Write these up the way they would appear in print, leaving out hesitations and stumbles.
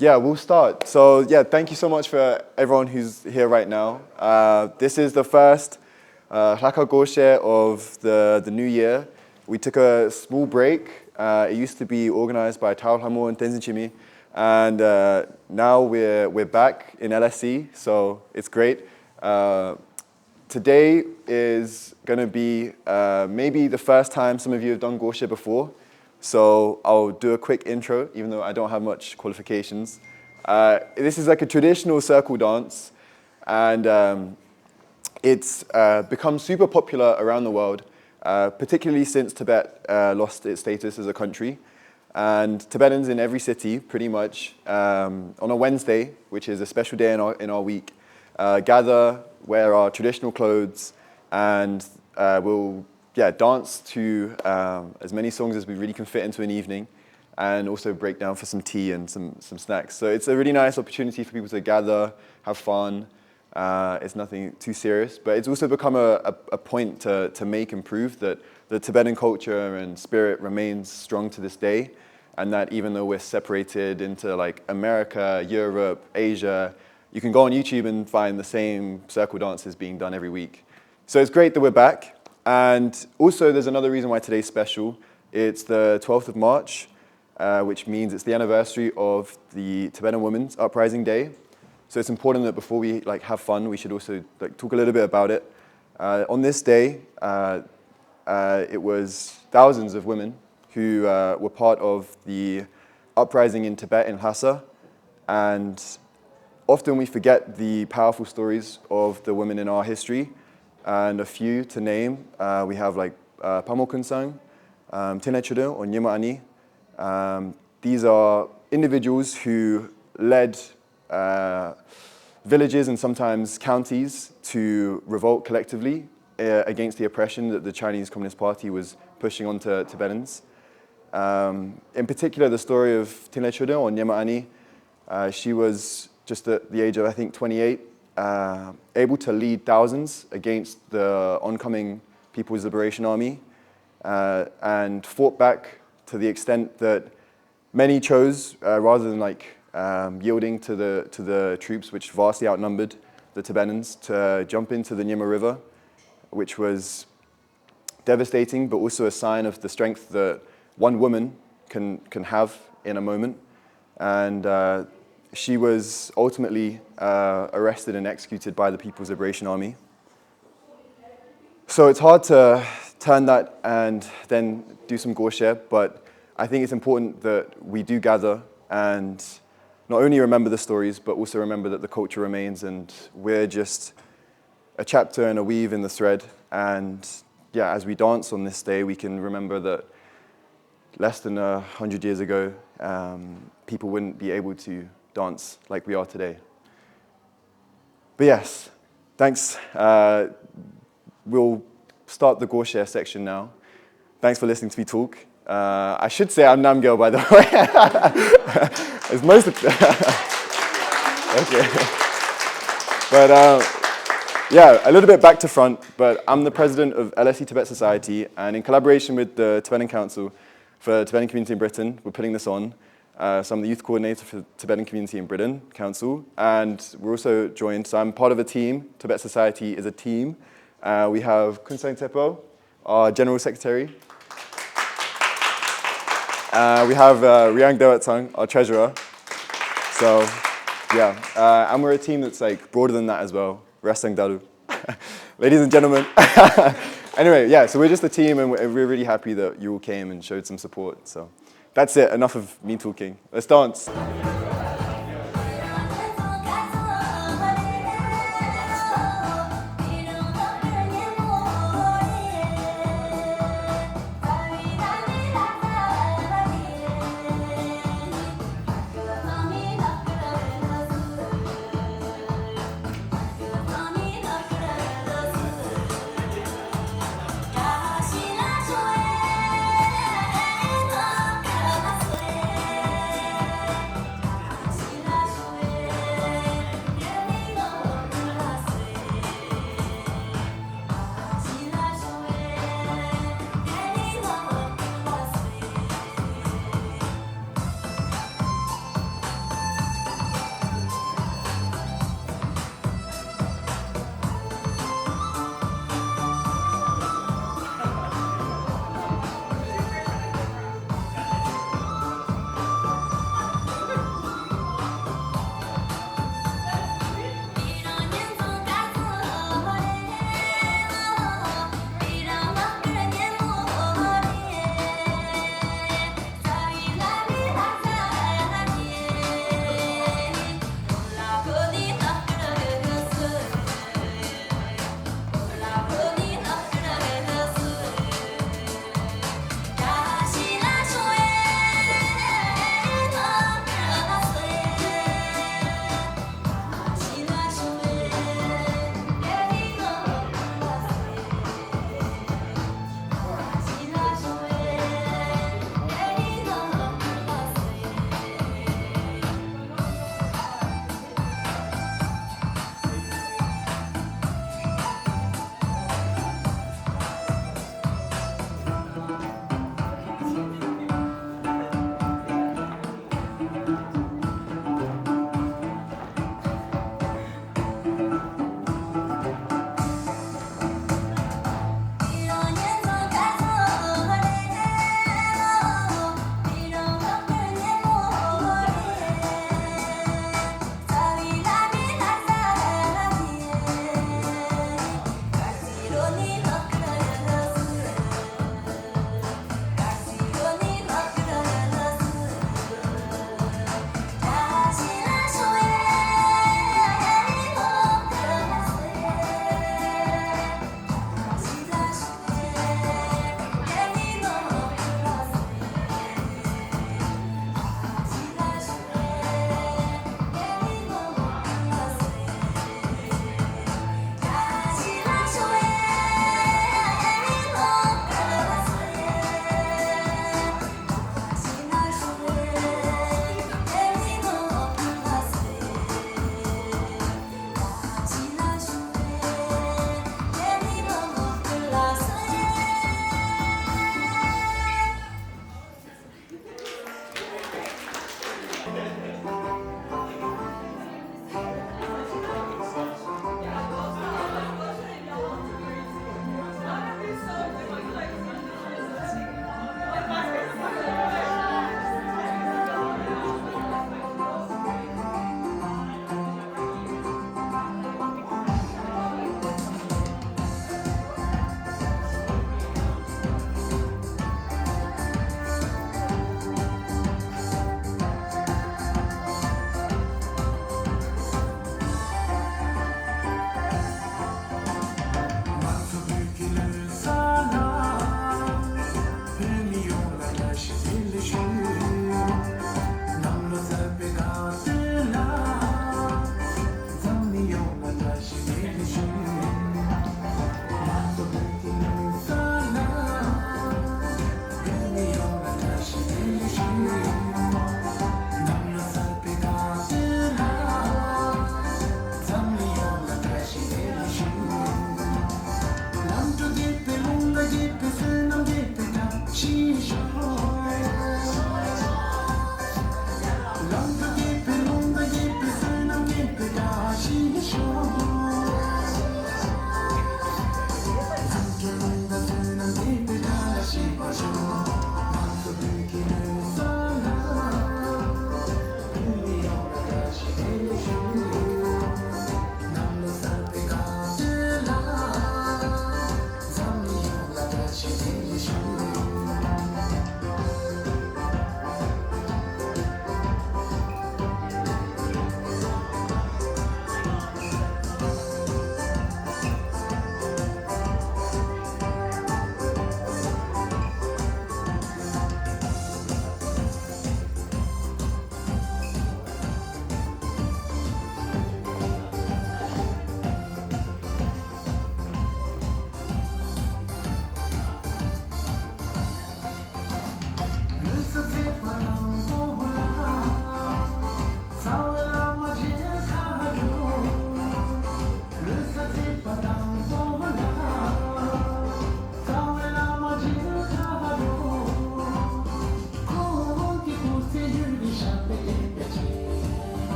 Yeah, we'll start. So yeah, thank you so much for everyone who's here right now. This is the first Raka Goshe of the new year. We took a small break. It used to be organized by Tao Hamo and Tenzin Chimi, and now we're back in LSE, so it's great. Today is going to be maybe the first time some of you have done Goshe before. So I'll do a quick intro, even though I don't have much qualifications. This is like a traditional circle dance, and it's become super popular around the world, particularly since Tibet lost its status as a country. And Tibetans in every city, pretty much, on a Wednesday, which is a special day in our week, gather, wear our traditional clothes, and we'll dance to as many songs as we really can fit into an evening, and also break down for some tea and some snacks. So it's a really nice opportunity for people to gather, have fun. It's nothing too serious, but it's also become a point to make and prove that the Tibetan culture and spirit remains strong to this day, and that even though we're separated into like America, Europe, Asia, you can go on YouTube and find the same circle dances being done every week. So it's great that we're back. And also, there's another reason why today's special. It's the 12th of March, which means it's the anniversary of the Tibetan Women's Uprising Day. So it's important that before we have fun, we should also talk a little bit about it. On this day, it was thousands of women who were part of the uprising in Tibet in Lhasa, and often we forget the powerful stories of the women in our history. And a few to name, we have Pamo Kunsang, Tene Chudu, or Nyima Ani. These are individuals who led villages and sometimes counties to revolt collectively against the oppression that the Chinese Communist Party was pushing onto Tibetans. In particular, the story of Tene Chudu, or Nyima Ani, she was just at the age of, I think, 28, able to lead thousands against the oncoming People's Liberation Army, and fought back to the extent that many chose, rather than yielding to the troops, which vastly outnumbered the Tibetans, to jump into the Nyima River, which was devastating, but also a sign of the strength that one woman can have in a moment. And she was ultimately arrested and executed by the People's Liberation Army. So it's hard to turn that and then do some Goshe, but I think it's important that we do gather and not only remember the stories, but also remember that the culture remains, and we're just a chapter and a weave in the thread. And yeah, as we dance on this day, we can remember that less than 100 years ago, people wouldn't be able to dance like we are today. But yes, thanks. We'll start the Goshe section now. Thanks for listening to me talk. I should say I'm Namgyal, by the way. It's most of okay. But yeah, a little bit back to front, but I'm the president of LSE Tibet Society, and in collaboration with the Tibetan Council for Tibetan Community in Britain, we're putting this on. So I'm the youth coordinator for Tibetan Community in Britain Council, and we're also joined, so I'm part of a team. Tibet Society is a team. We have Kunsang Tepo, our general secretary. We have Riang Dewatsang, our treasurer. So yeah, and we're a team that's broader than that as well. Rasang Daru. Ladies and gentlemen. Anyway, yeah, so we're just a team, and we're really happy that you all came and showed some support. So that's it, enough of me talking. Let's dance.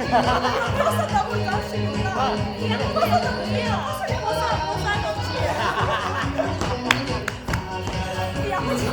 벗어 너무 좋으시구나. 그냥 벗어도 돼요. 벗어 놓지. 아버지.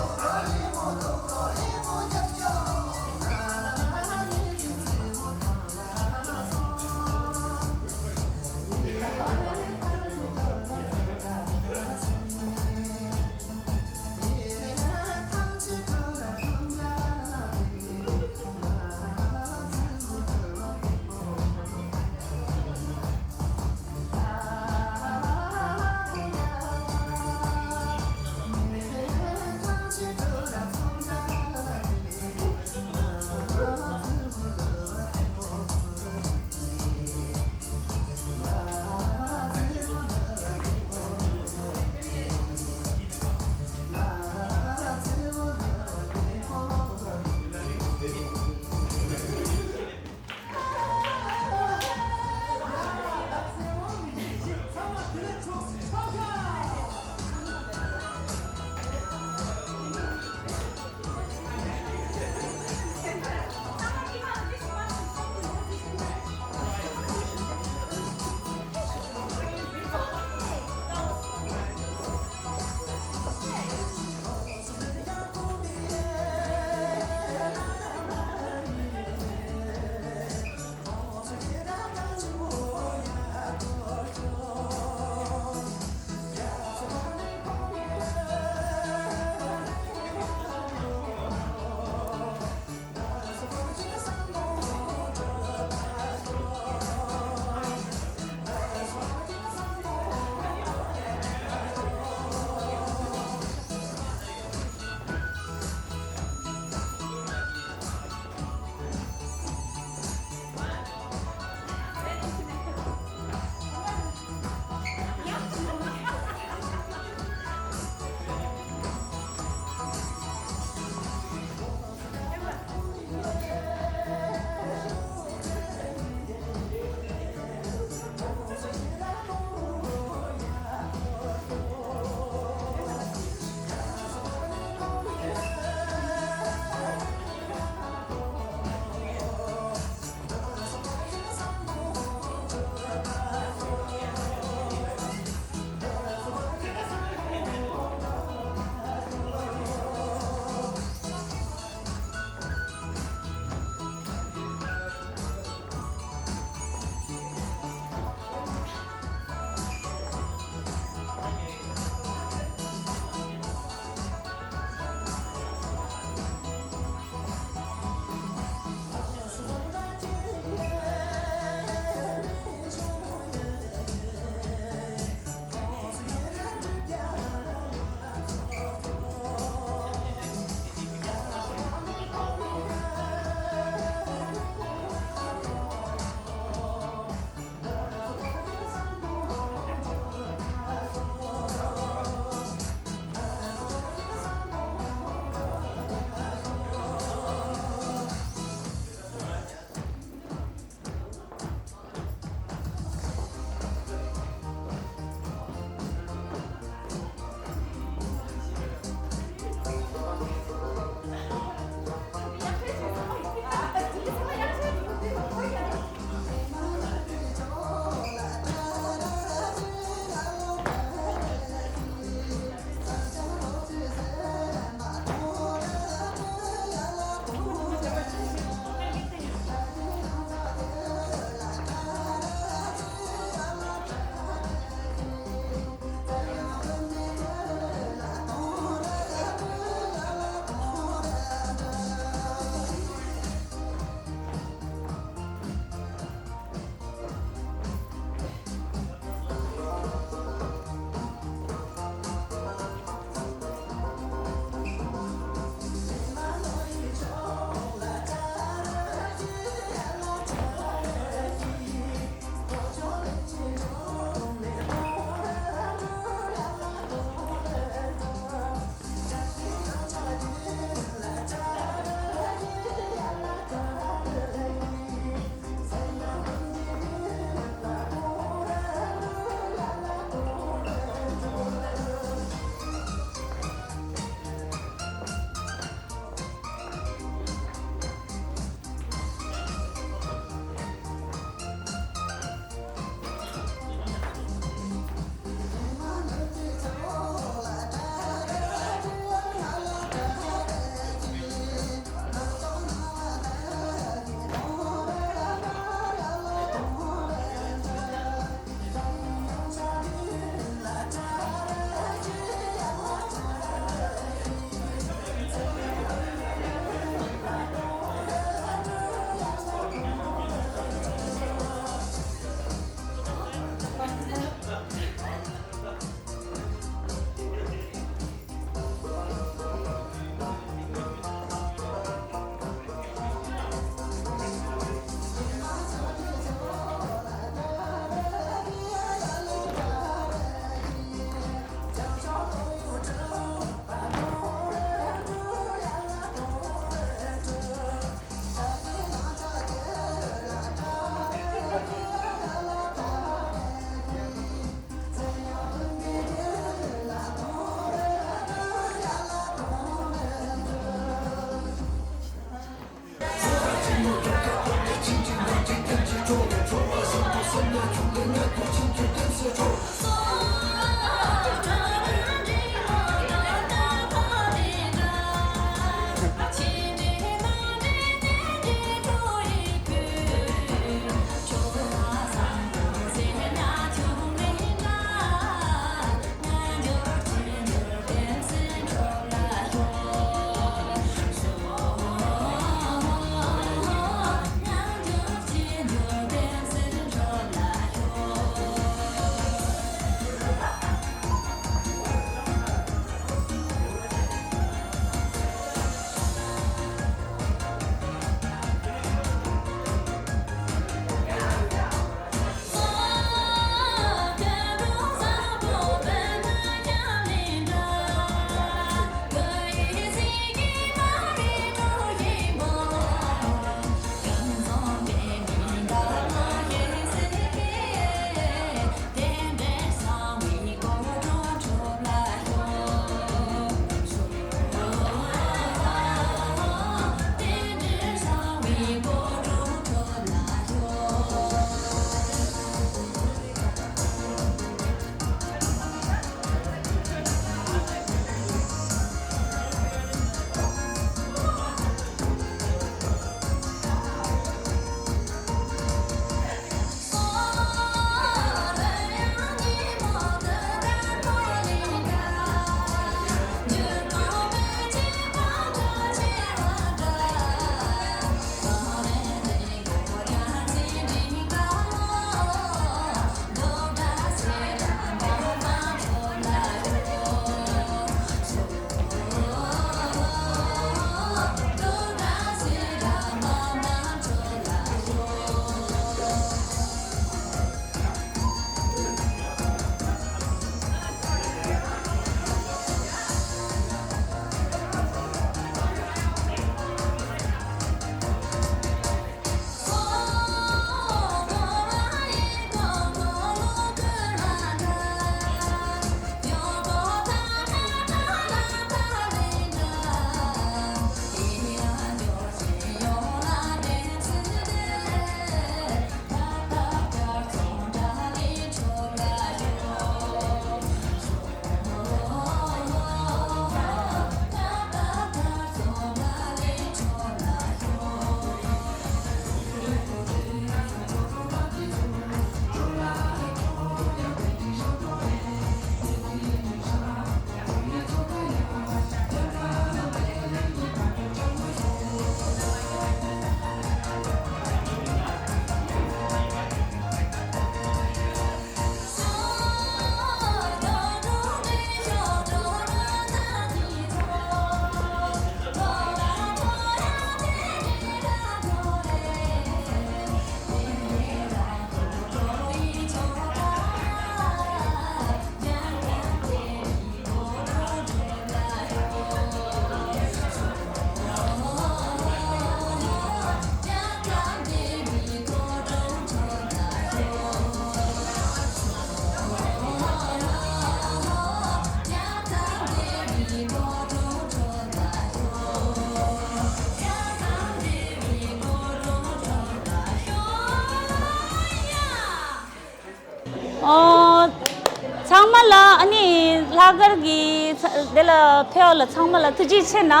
lagar gi de la pheo la changma la tuji chena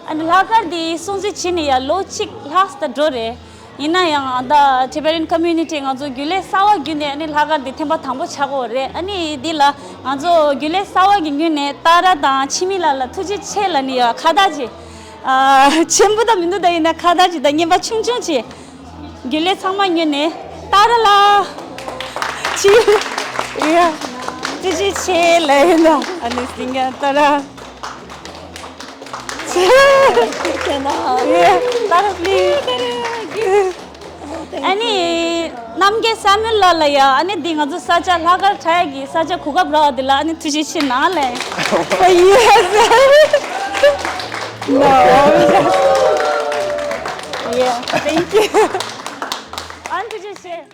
and lagar di sunji chini ya lochik last the dore ina yang the Tibetan community ngajo gile sawa gine ani lagar di themba thambo chago re ani dila ngajo gile sawa gine tara da chimila la tuji chela ni ya khadaji 전부 다 민도다이나 카다지 당님바 충충지 길레 상만년에 따라라 지 야 지지 첼레나 아니 싱가 따라 나 예 따라 플리 아니 남게 사밀라라야 아니 딩아주 사자 라갈 타야기 사자 고가 브라딜라 아니 투지치 나래 No. Yeah, thank you. Auntie just say.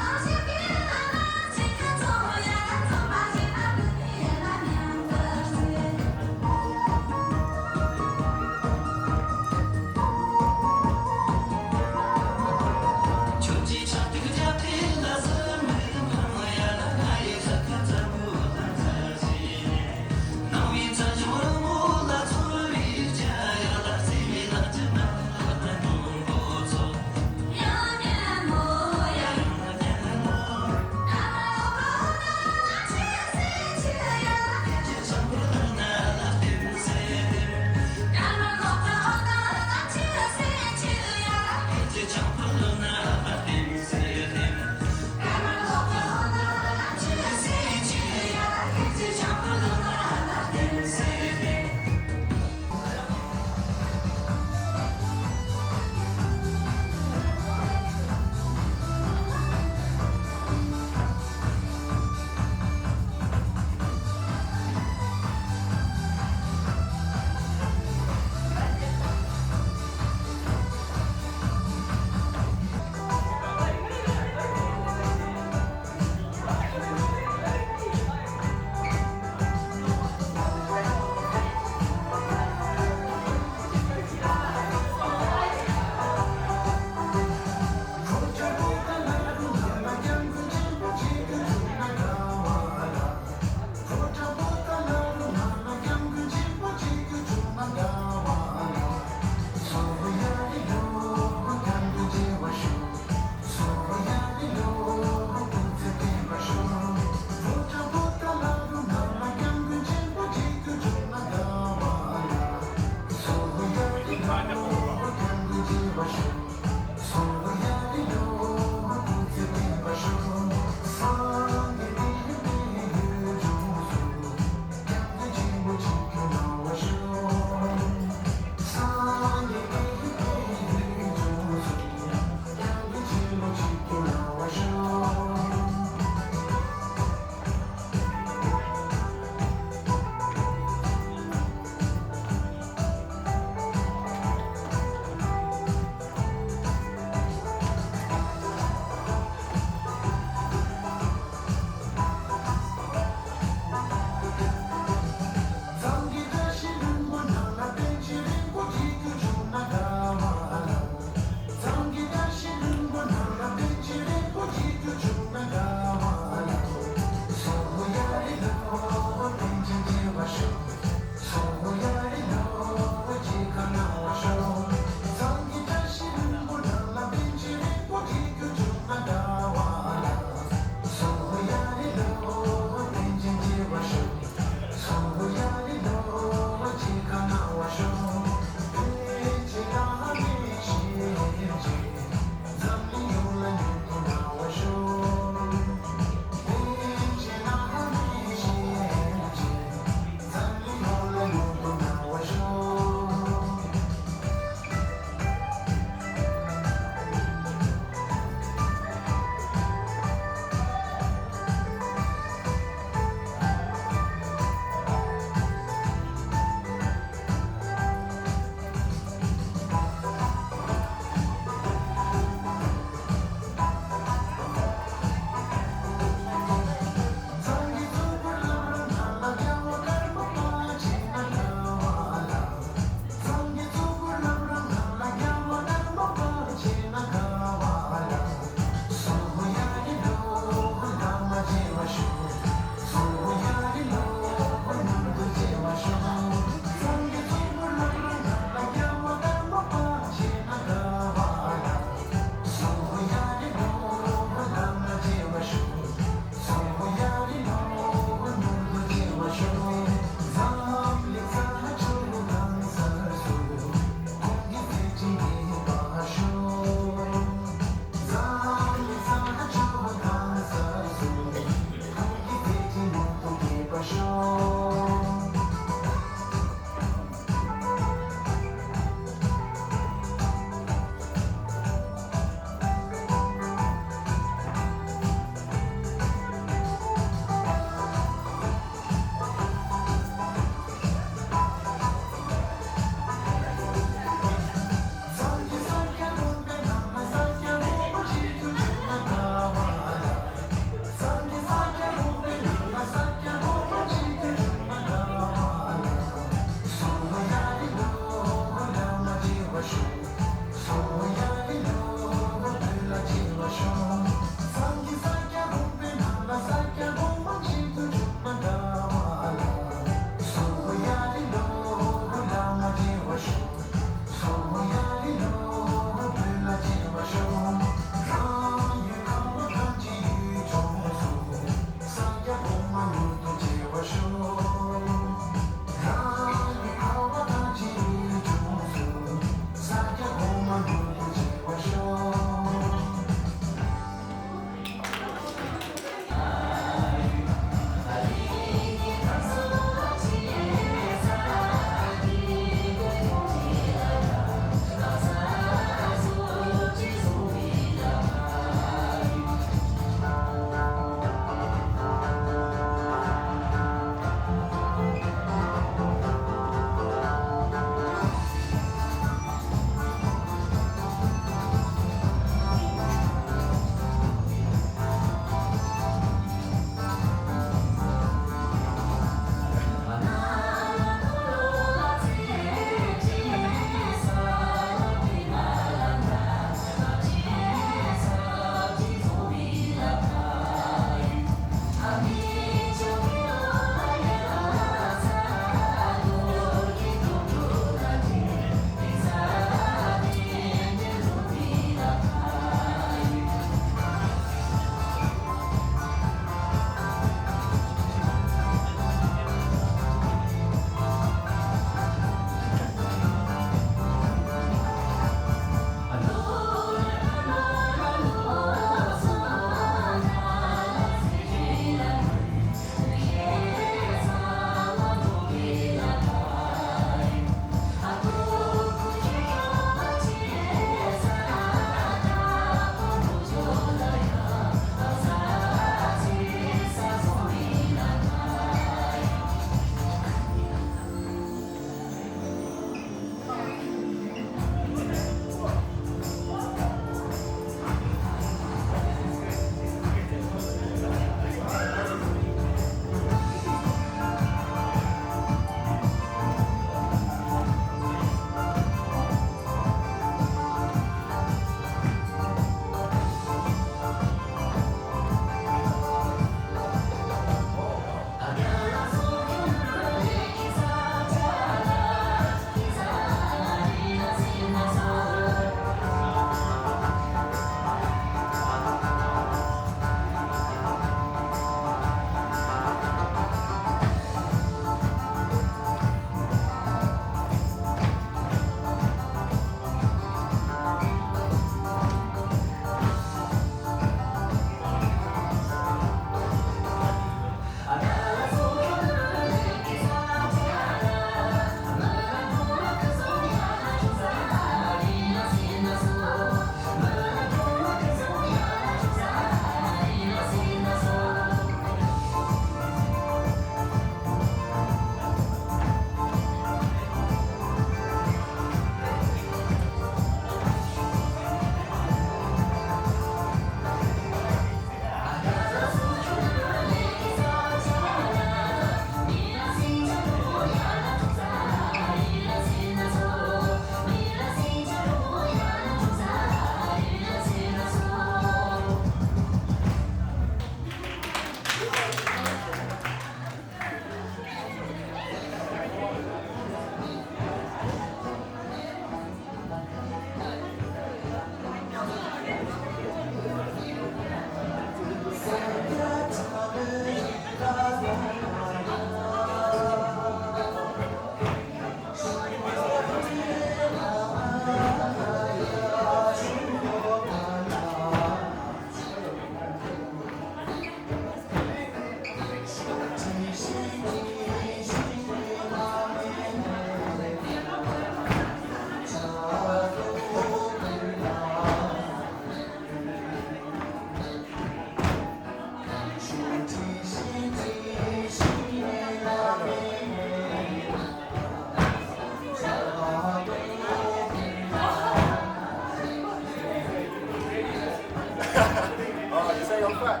you're fat.